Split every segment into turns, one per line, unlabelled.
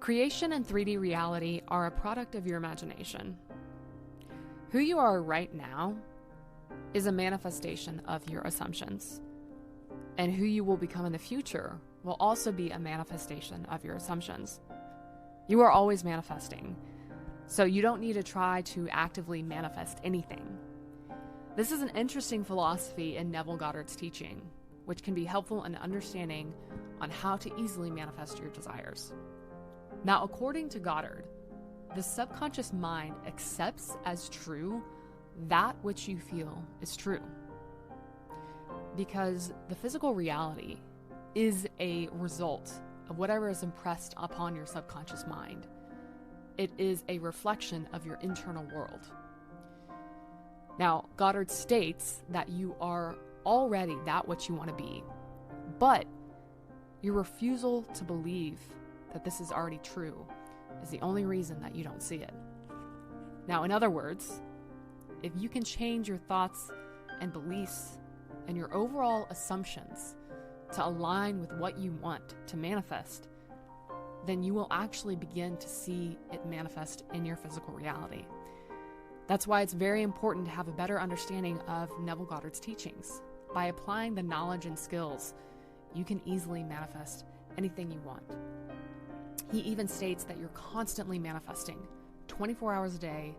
Creation and 3D reality are a product of your imagination. Who you are right now is a manifestation of your assumptions. And who you will become in the future will also be a manifestation of your assumptions. You are always manifesting, so you don't need to try to actively manifest anything. This is an interesting philosophy in Neville Goddard's teaching, which can be helpful in understanding on how to easily manifest your desires. Now, according to Goddard, the subconscious mind accepts as true that which you feel is true. Because the physical reality is a result of whatever is impressed upon your subconscious mind. It is a reflection of your internal world. Now, Goddard states that you are already that which you want to be, but your refusal to believe that this is already true is the only reason that you don't see it. Now, in other words, if you can change your thoughts and beliefs and your overall assumptions to align with what you want to manifest, then you will actually begin to see it manifest in your physical reality. That's why it's very important to have a better understanding of Neville Goddard's teachings. By applying the knowledge and skills, you can easily manifest anything you want. He even states that you're constantly manifesting 24 hours a day,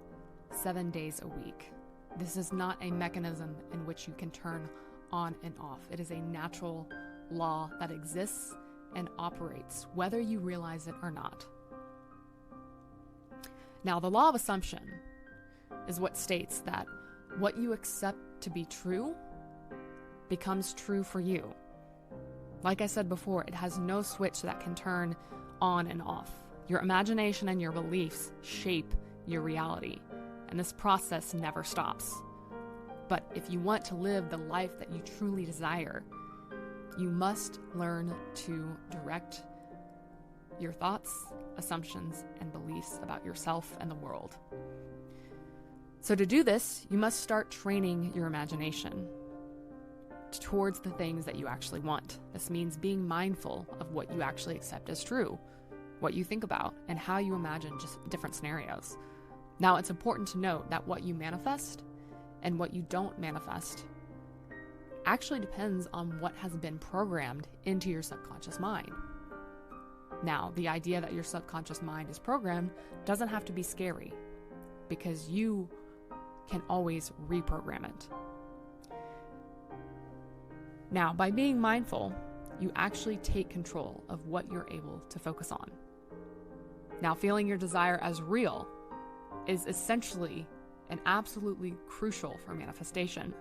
7 days a week. This is not a mechanism in which you can turn on and off. It is a natural law that exists and operates, whether you realize it or not. Now, the law of assumption is what states that what you accept to be true becomes true for you. Like I said before, it has no switch that can turn on and off. Your imagination and your beliefs shape your reality, and this process never stops. But if you want to live the life that you truly desire, you must learn to direct your thoughts, assumptions, and beliefs about yourself and the world. So to do this, you must start training your imagination towards the things that you actually want. This means being mindful of what you actually accept as true, what you think about, and how you imagine just different scenarios. Now, it's important to note that what you manifest and what you don't manifest actually depends on what has been programmed into your subconscious mind. Now, the idea that your subconscious mind is programmed doesn't have to be scary, because you can always reprogram it. Now, by being mindful, you actually take control of what you're able to focus on. Now, feeling your desire as real is essentially and absolutely crucial for manifestation.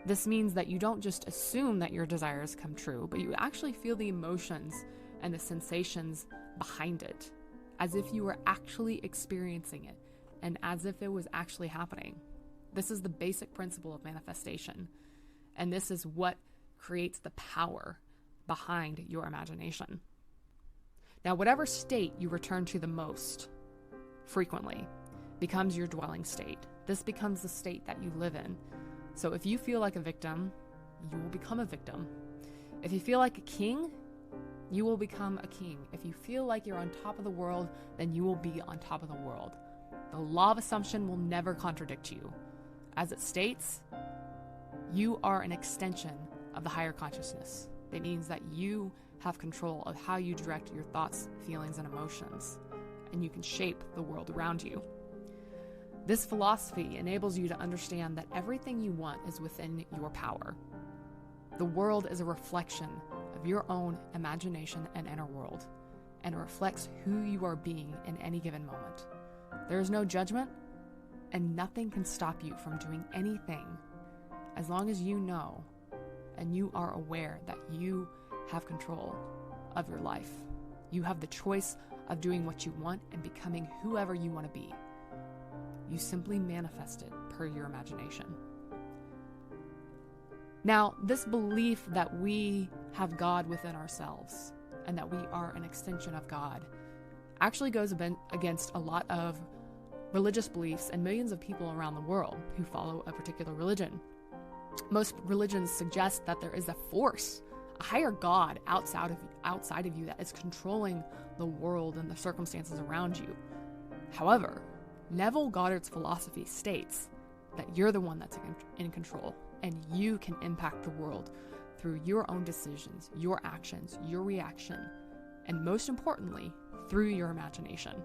This means that you don't just assume that your desires come true, but you actually feel the emotions and the sensations behind it, as if you were actually experiencing it and as if it was actually happening. This is the basic principle of manifestation, and this is what creates the power behind your imagination. Now, whatever state you return to the most frequently becomes your dwelling state. This becomes the state that you live in. So if you feel like a victim, you will become a victim. If you feel like a king, you will become a king. If you feel like you're on top of the world, then you will be on top of the world. The law of assumption will never contradict you. As it states, you are an extension of the higher consciousness. That means that you have control of how you direct your thoughts, feelings, and emotions, and you can shape the world around you. This philosophy enables you to understand that everything you want is within your power. The world is a reflection of your own imagination and inner world, and it reflects who you are being in any given moment. There is no judgment, and nothing can stop you from doing anything as long as you know and you are aware that you have control of your life. You have the choice of doing what you want and becoming whoever you want to be. You simply manifest it per your imagination. Now, this belief that we have God within ourselves and that we are an extension of God actually goes against a lot of religious beliefs and millions of people around the world who follow a particular religion. Most religions suggest that there is a force a higher God outside of you that is controlling the world and the circumstances around you. However, Neville Goddard's philosophy states that you're the one that's in control, and you can impact the world through your own decisions, your actions, your reaction, and most importantly, through your imagination.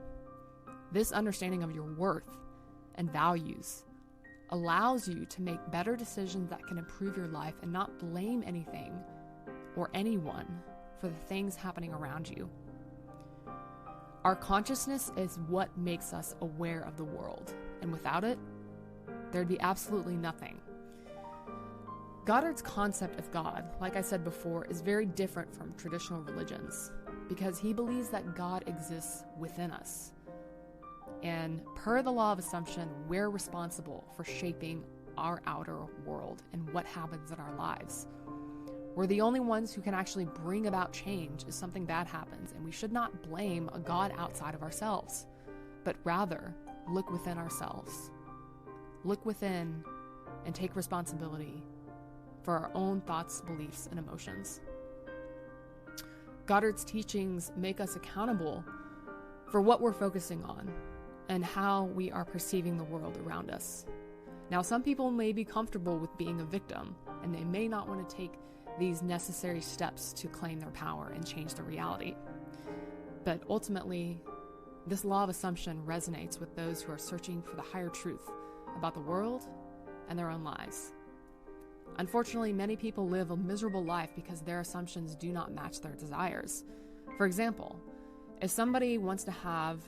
This understanding of your worth and values allows you to make better decisions that can improve your life and not blame anything or anyone for the things happening around you. Our consciousness is what makes us aware of the world, and without it, there'd be absolutely nothing. Goddard's concept of God, like I said before, is very different from traditional religions because he believes that God exists within us. And per the law of assumption, we're responsible for shaping our outer world and what happens in our lives. We're the only ones who can actually bring about change if something bad happens, and we should not blame a God outside of ourselves, but rather look within ourselves. Look within and take responsibility for our own thoughts, beliefs, and emotions. Goddard's teachings make us accountable for what we're focusing on and how we are perceiving the world around us. Now, some people may be comfortable with being a victim, and they may not want to take these necessary steps to claim their power and change their reality. But ultimately, this law of assumption resonates with those who are searching for the higher truth about the world and their own lives. Unfortunately, many people live a miserable life because their assumptions do not match their desires. For example, if somebody wants to have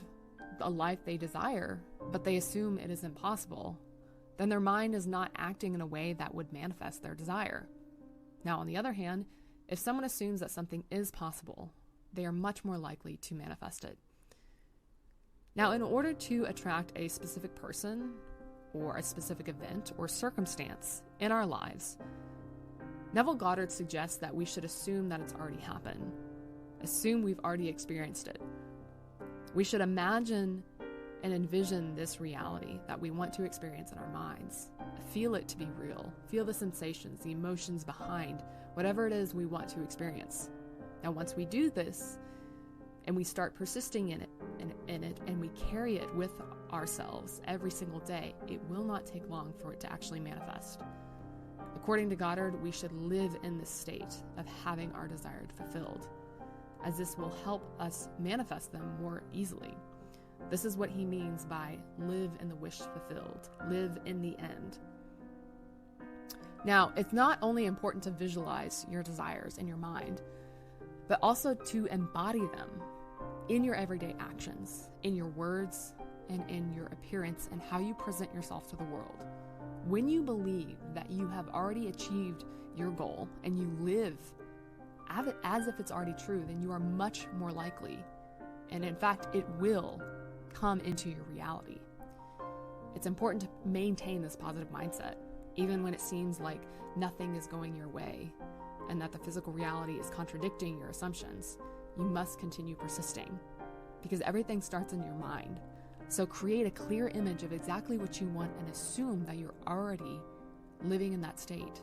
a life they desire, but they assume it is impossible, then their mind is not acting in a way that would manifest their desire. Now, on the other hand, if someone assumes that something is possible, they are much more likely to manifest it. Now, in order to attract a specific person or a specific event or circumstance in our lives, Neville Goddard suggests that we should assume that it's already happened. Assume we've already experienced it. We should imagine and envision this reality that we want to experience in our minds. Feel it to be real. Feel the sensations, the emotions behind whatever it is we want to experience. Now, once we do this and we start persisting in it, and we carry it with ourselves every single day, it will not take long for it to actually manifest. According to Goddard, we should live in this state of having our desires fulfilled, as this will help us manifest them more easily. This is what he means by live in the wish fulfilled, live in the end. Now, it's not only important to visualize your desires in your mind, but also to embody them in your everyday actions, in your words, and in your appearance and how you present yourself to the world. When you believe that you have already achieved your goal and you live as if it's already true, then you are much more likely, and in fact, it will come into your reality. It's important to maintain this positive mindset, even when it seems like nothing is going your way and that the physical reality is contradicting your assumptions. You must continue persisting because everything starts in your mind. So create a clear image of exactly what you want and assume that you're already living in that state.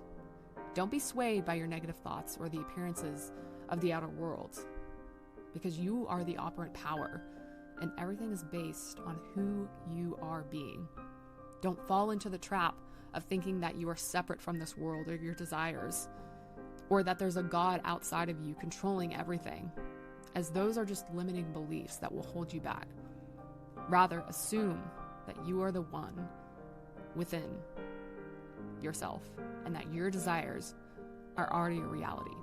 Don't be swayed by your negative thoughts or the appearances of the outer world, because you are the operant power and everything is based on who you are being. Don't fall into the trap of thinking that you are separate from this world or your desires, or that there's a God outside of you controlling everything, as those are just limiting beliefs that will hold you back. Rather, assume that you are the one within yourself and that your desires are already a reality.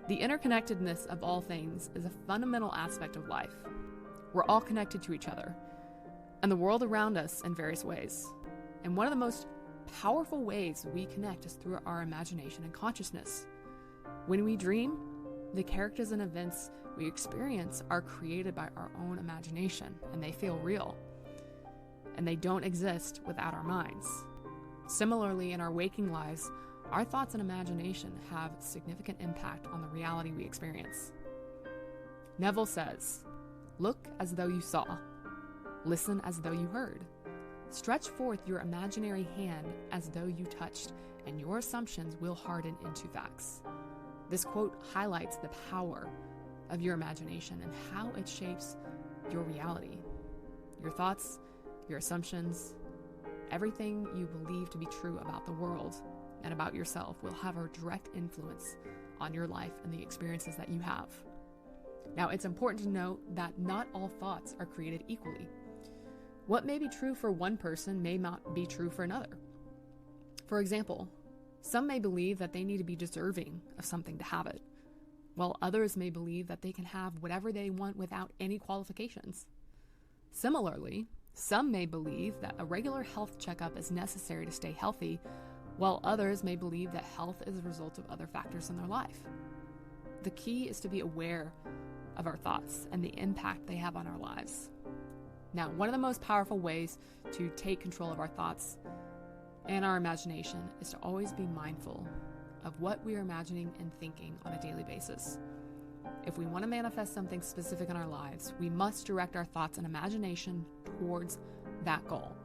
The interconnectedness of all things is a fundamental aspect of life. We're all connected to each other and the world around us in various ways. And one of the most powerful ways we connect is through our imagination and consciousness. When we dream, the characters and events we experience are created by our own imagination, and they feel real. And they don't exist without our minds. Similarly, in our waking lives, our thoughts and imagination have significant impact on the reality we experience. Neville says, "Look as though you saw. Listen as though you heard. Stretch forth your imaginary hand as though you touched, and your assumptions will harden into facts." This quote highlights the power of your imagination and how it shapes your reality. Your thoughts, your assumptions, everything you believe to be true about the world and about yourself will have a direct influence on your life and the experiences that you have. Now, it's important to note that not all thoughts are created equally. What may be true for one person may not be true for another. For example, some may believe that they need to be deserving of something to have it, while others may believe that they can have whatever they want without any qualifications. Similarly, some may believe that a regular health checkup is necessary to stay healthy, while others may believe that health is a result of other factors in their life. The key is to be aware of our thoughts and the impact they have on our lives. Now, one of the most powerful ways to take control of our thoughts and our imagination is to always be mindful of what we are imagining and thinking on a daily basis. If we want to manifest something specific in our lives, we must direct our thoughts and imagination towards that goal.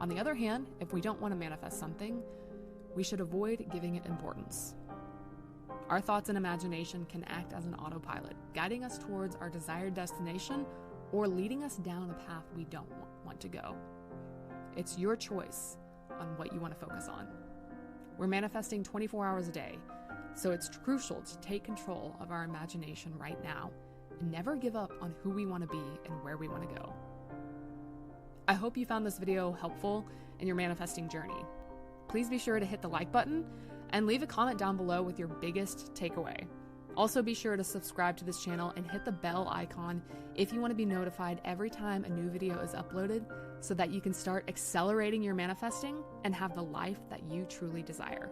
On the other hand, if we don't want to manifest something, we should avoid giving it importance. Our thoughts and imagination can act as an autopilot, guiding us towards our desired destination or leading us down a path we don't want to go. It's your choice on what you want to focus on. We're manifesting 24 hours a day, so it's crucial to take control of our imagination right now and never give up on who we want to be and where we want to go. I hope you found this video helpful in your manifesting journey. Please be sure to hit the like button and leave a comment down below with your biggest takeaway. Also, be sure to subscribe to this channel and hit the bell icon if you want to be notified every time a new video is uploaded so that you can start accelerating your manifesting and have the life that you truly desire.